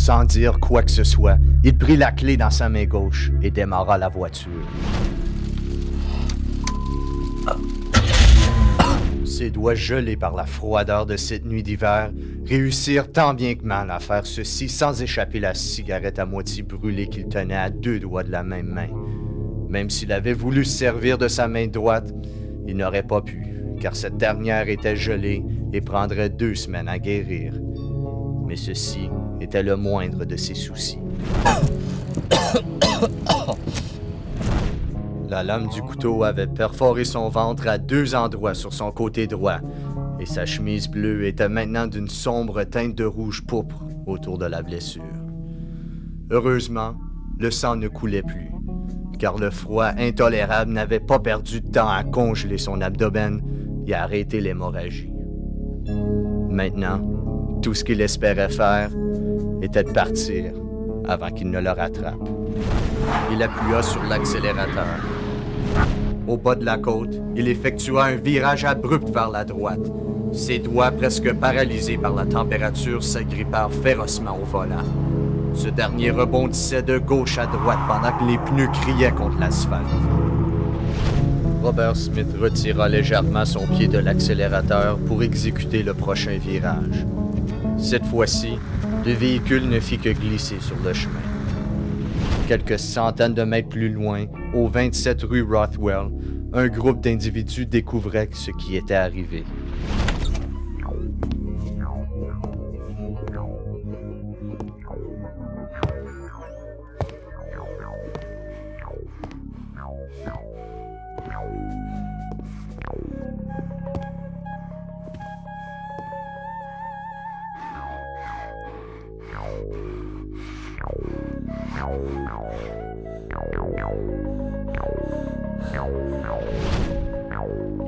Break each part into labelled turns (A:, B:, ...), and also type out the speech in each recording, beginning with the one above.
A: Sans dire quoi que ce soit, il prit la clé dans sa main gauche et démarra la voiture. Ses doigts gelés par la froideur de cette nuit d'hiver réussirent tant bien que mal à faire ceci sans échapper la cigarette à moitié brûlée qu'il tenait à 2 doigts de la même main. Même s'il avait voulu se servir de sa main droite, il n'aurait pas pu, car cette dernière était gelée et prendrait 2 semaines à guérir. Mais ceci était le moindre de ses soucis. La lame du couteau avait perforé son ventre à 2 endroits sur son côté droit, et sa chemise bleue était maintenant d'une sombre teinte de rouge pourpre autour de la blessure. Heureusement, le sang ne coulait plus, car le froid intolérable n'avait pas perdu de temps à congeler son abdomen et à arrêter l'hémorragie. Maintenant, tout ce qu'il espérait faire était de partir avant qu'il ne le rattrape. Il appuya sur l'accélérateur. Au bas de la côte, il effectua un virage abrupt vers la droite. Ses doigts, presque paralysés par la température, s'agrippèrent férocement au volant. Ce dernier rebondissait de gauche à droite pendant que les pneus criaient contre l'asphalte. Robert Smith retira légèrement son pied de l'accélérateur pour exécuter le prochain virage. Cette fois-ci, le véhicule ne fit que glisser sur le chemin. Quelques centaines de mètres plus loin, au 27 rue Rothwell, un groupe d'individus découvrait ce qui était arrivé.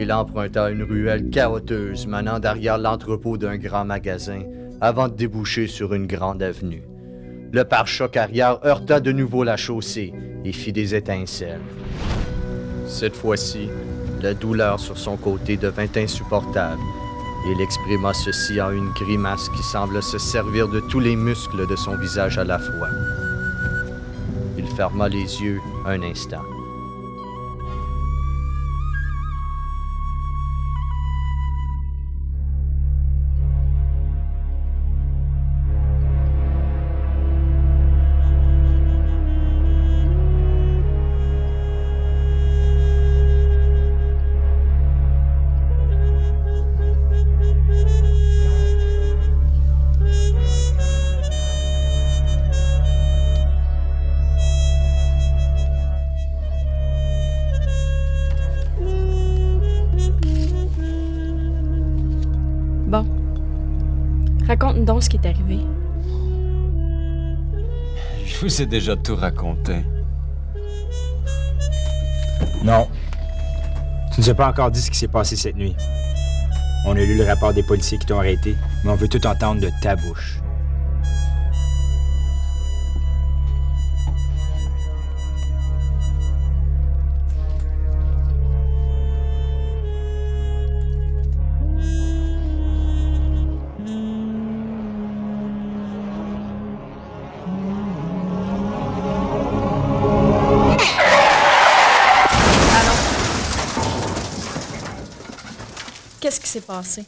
A: Il emprunta une ruelle chaoteuse menant derrière l'entrepôt d'un grand magasin avant de déboucher sur une grande avenue. Le pare-choc arrière heurta de nouveau la chaussée et fit des étincelles. Cette fois-ci, la douleur sur son côté devint insupportable et il exprima ceci en une grimace qui semble se servir de tous les muscles de son visage à la fois. Il ferma les yeux un instant.
B: Bon. Raconte-nous donc ce qui est arrivé.
C: Je vous ai déjà tout raconté.
D: Non. Tu nous as pas encore dit ce qui s'est passé cette nuit. On a lu le rapport des policiers qui t'ont arrêté, mais on veut tout entendre de ta bouche.
B: Qu'est-ce qui s'est passé?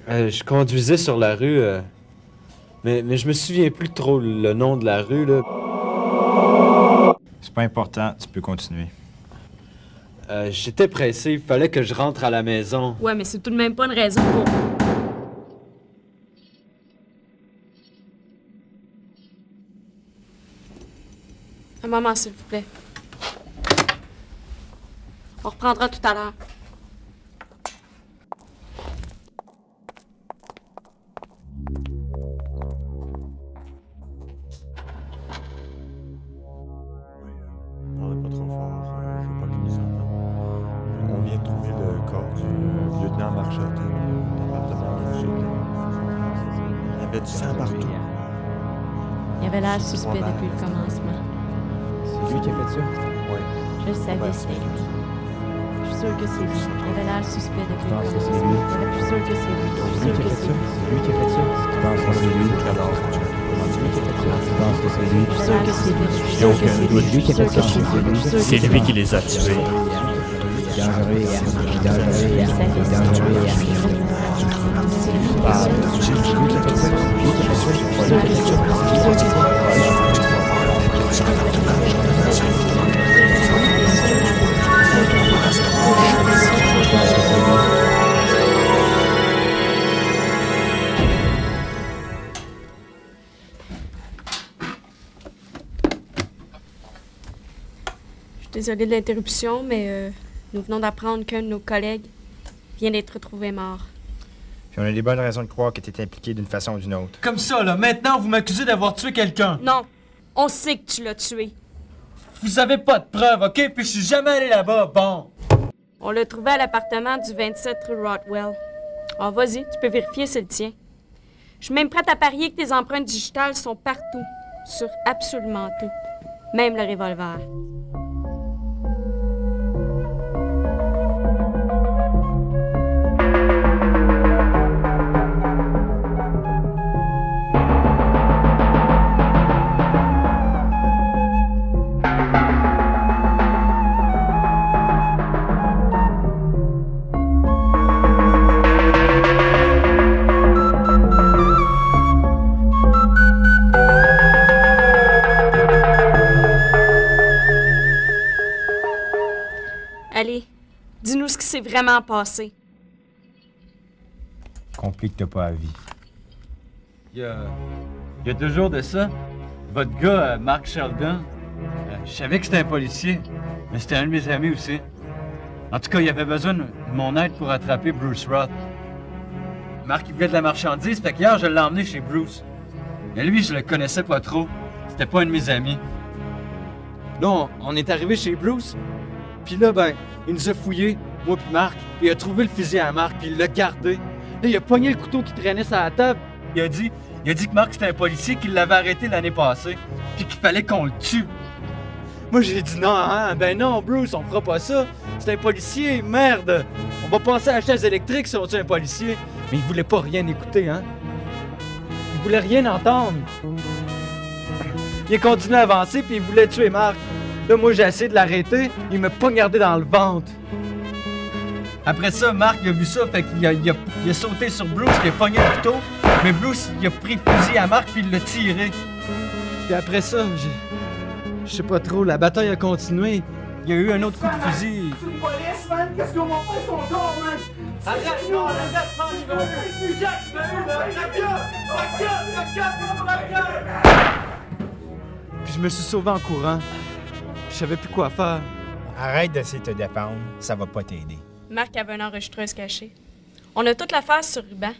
C: Je conduisais sur la rue, mais je me souviens plus trop le nom de la rue, là.
D: C'est pas important, tu peux continuer.
C: J'étais pressé, il fallait que je rentre à la maison.
B: Ouais, mais c'est tout de même pas une raison pour... Un moment, s'il vous plaît. On reprendra tout à l'heure.
E: Parlez pas trop fort, je veux pas qu'ils nous entendent. On vient de trouver le corps du lieutenant Marchand dans l'appartement du sud. Il avait du sang partout.
B: Il avait l'air suspect depuis le commencement.
D: C'est lui qui a fait ça?
E: Ouais.
B: Je le savais, c'était lui. Je suis sûre que c'est lui. Il avait l'air suspect depuis le
D: penses que c'est
B: commencement.
D: lui?
B: Je suis sûre que c'est lui. Je suis sûre que c'est lui.
D: C'est lui qui a fait ça? Tu penses que c'est lui? C'est lui qui a fait ça? Tu penses que c'est lui?
B: Je suis sûre que c'est lui. Je suis
E: Y a
B: sûre que
E: aucun
B: c'est
E: doute.
B: lui. Je suis sûre que c'est lui. Je suis sûre que
E: C'est lui qui les a tués.
D: Dangereux, dangereux,
B: Je le savais, c'était
D: dangereux.
B: lui. C'est lui.
D: C'est lui qui a fait ça? C'est lui qui a fait ça?
B: Je suis sûre que c'est lui. Je suis sûre que c'est lui. Je suis désolée de l'interruption, mais nous venons d'apprendre qu'un de nos collègues vient d'être retrouvé mort.
D: Puis on a des bonnes raisons de croire que t'es impliqué d'une façon ou d'une autre.
C: Comme ça, là, maintenant, vous m'accusez d'avoir tué quelqu'un.
B: Non, on sait que tu l'as tué.
C: Vous avez pas de preuves, OK? Puis je suis jamais allé là-bas, bon.
B: On l'a trouvé à l'appartement du 27 rue Rothwell. Ah, vas-y, tu peux vérifier, c'est le tien. Je suis même prête à parier que tes empreintes digitales sont partout, sur absolument tout, même le revolver. Allez, dis-nous ce qui s'est vraiment passé.
D: Complique t'as pas à vie.
C: Il y a 2 jours de ça, votre gars, Mark Sheldon, je savais que c'était un policier, mais c'était un de mes amis aussi. En tout cas, il avait besoin de mon aide pour attraper Bruce Roth. Mark, il voulait de la marchandise, fait qu'hier, je l'ai emmené chez Bruce. Mais lui, je le connaissais pas trop. C'était pas un de mes amis. Là, on est arrivé chez Bruce, puis là, ben, il nous a fouillés, moi puis Mark, puis il a trouvé le fusil à Mark, puis il l'a gardé. Là, il a pogné le couteau qui traînait sur la table. Il a dit que Mark, c'était un policier qui l'avait arrêté l'année passée, puis qu'il fallait qu'on le tue. Moi, j'ai dit non, hein? Ben non, Bruce, on fera pas ça. C'est un policier, merde! On va passer à la chaise électrique si on tue un policier. Mais il voulait pas rien écouter, hein? Il voulait rien entendre. Il a continué à avancer, puis il voulait tuer Mark. Là, moi, j'ai essayé de l'arrêter, il m'a poignardé dans le ventre. Après ça, Mark, il a vu ça, fait qu'il a sauté sur Bruce, il a pogné le couteau, mais Bruce, il a pris le fusil à Mark, puis il l'a tiré. Puis après ça, je sais pas trop, la bataille a continué. Il y a eu un autre coup de fusil.
F: C'est une police, man! Qu'est-ce qu'on va faire son corps, man?
C: Arrête, non, arrête, man, il va...
F: Jack,
C: Puis je me suis sauvé en courant. Je savais plus quoi faire.
D: Arrête d'essayer de te défendre, ça va pas t'aider.
B: Marc avait une enregistreuse cachée. On a toute l'affaire sur ruban.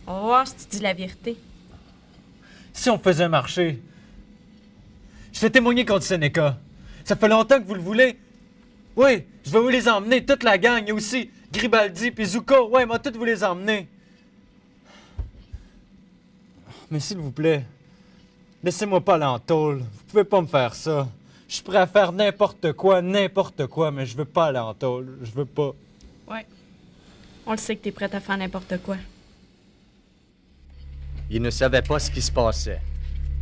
B: On va voir si tu dis la vérité.
C: Si on faisait un marché, je t'ai témoigné contre Seneca. Ça fait longtemps que vous le voulez. Oui, je vais vous les emmener, toute la gang. Il y a aussi Gribaldi puis Zuko. Ouais, moi, toutes vous les emmener. Mais s'il vous plaît, laissez-moi pas aller en tôle. Vous pouvez pas me faire ça. Je suis prêt à faire n'importe quoi, mais je veux pas aller en tôle. Je veux pas.
B: Ouais. On le sait que t'es prête à faire n'importe quoi.
A: Il ne savait pas ce qui se passait.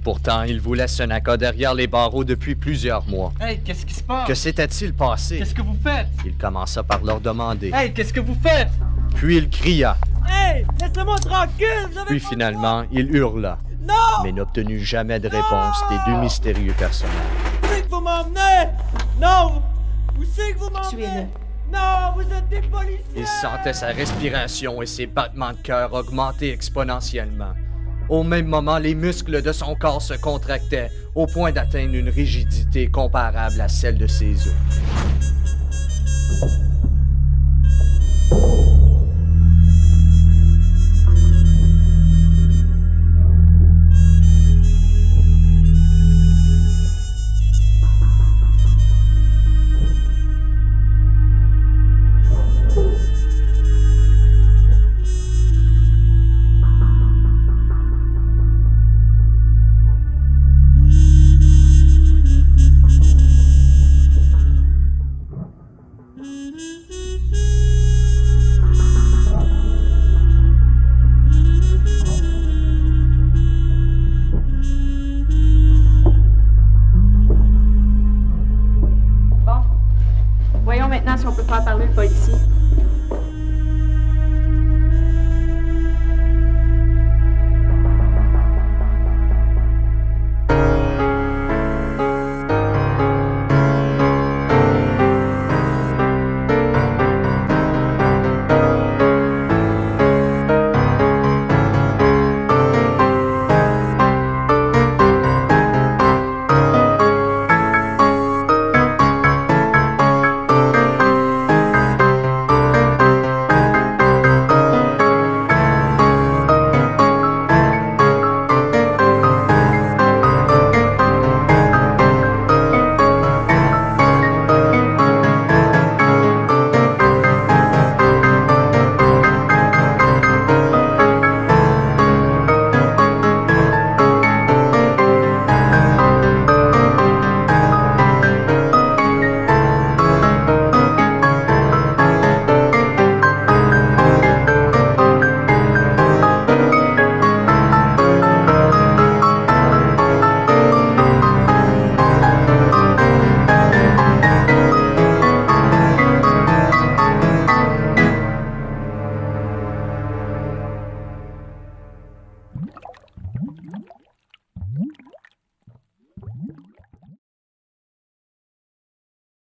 A: Pourtant, il voulait Seneca derrière les barreaux depuis plusieurs mois.
C: Hey, qu'est-ce qui se passe?
A: Que s'était-il passé?
C: Qu'est-ce que vous faites?
A: Il commença par leur demander.
C: Hey, qu'est-ce que vous faites?
A: Puis il cria.
F: Hey! Laissez-moi tranquille! Vous avez
A: Puis
F: pas
A: finalement, il hurla.
F: Non!
A: Mais n'obtenu jamais de réponse des 2 mystérieux personnages.
F: Où c'est que vous m'emmenez? Non! Où c'est que vous m'emmenez? Non! Vous êtes des policiers!
A: Il sentait sa respiration et ses battements de cœur augmenter exponentiellement. Au même moment, les muscles de son corps se contractaient au point d'atteindre une rigidité comparable à celle de ses os.
B: peut faire parler le policier.